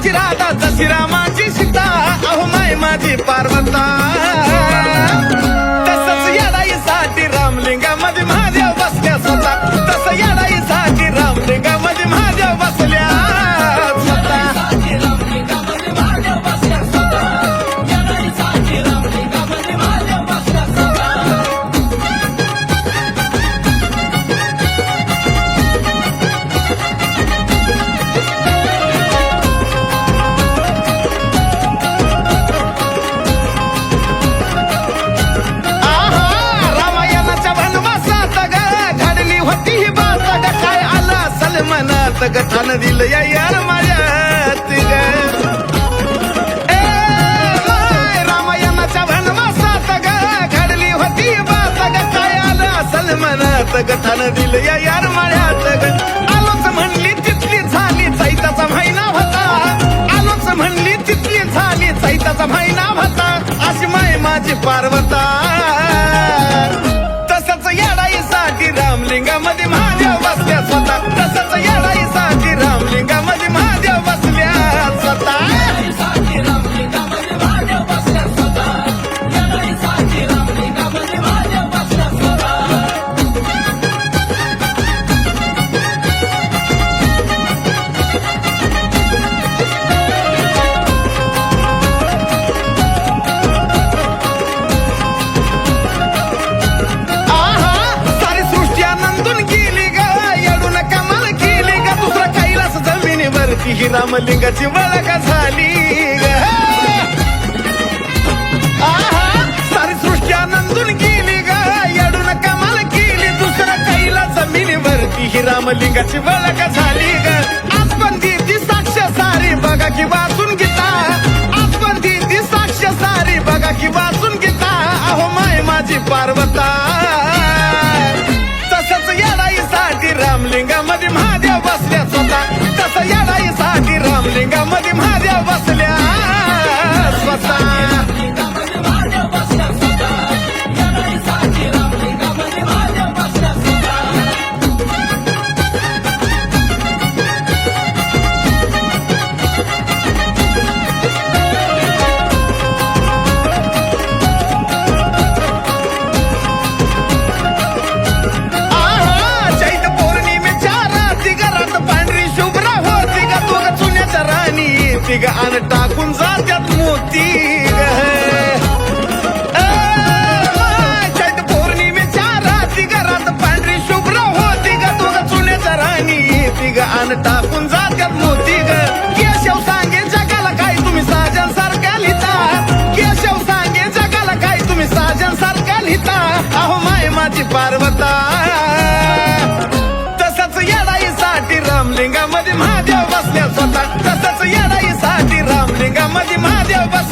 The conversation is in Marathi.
कृष्णाची राधा जशी रामाची सीता अहो माय माझी पार्वता तसंच येडाईसाठी रामलिंगामध्ये महादेव बसल्या स्वतः तसं येडाईसाठी रामलिंगामध्ये महादेव बसल्या स्वतः गठान दिलं या यार माझ्यात ग रामायणाच्या वनवासात ग घडली होती बात ग काय आलं असल मनात गठान दिलं या यार माझ्यात ग आलोच म्हणली तिथली झाली चैताचा महिना होता आलोच म्हणली तिथली झाली चैताचा महिना होता अशी माय माझी पार्वता तसंच येडाईसाठी रामलिंगामध्ये महादेव बसल्या स्वतः तसंच येडाईसाठी रामलिंगामध्ये महादेव बसल्या स्वतः ही रामलिंगाची वळख झाली सारी सृष्टी आनंदून गेली ग येडून कमाल केली दुसरं काहीला जमिनीवरती ही रामलिंगाची वळख झाली ग आज पण ती साक्ष सारी बघा की वाचून घेता आज पण ती साक्ष सारी बघा की वाचून घेता अहो माय माझी पार्वता तसंच येडाईसाठी रामलिंगामध्ये महादेव बसल्या स्वतः तसं येडाईसाठी रामलिंगामध्ये महादेव बसल्या स्वतः ग आणि टाकून जात्यात मोती चैत पौर्णिमेच्या रात्री घरात पांढरी शुभ्र होती ग दोघं चुन्याच्या राणी ती ग आणि टाकून जात्यात मोती ग केशव सांगे जगाला काय तुम्ही साजन सारख्या लिहिता केशव सांगे जगाला काय तुम्ही साजन सारख्या लिहिता अहो माय माझी पार्वता तसंच येडाईसाठी रामलिंगामध्ये महादेव बसल्या स्वतः तसंच येडाईसाठी रामलिंगामध्ये महादेव बस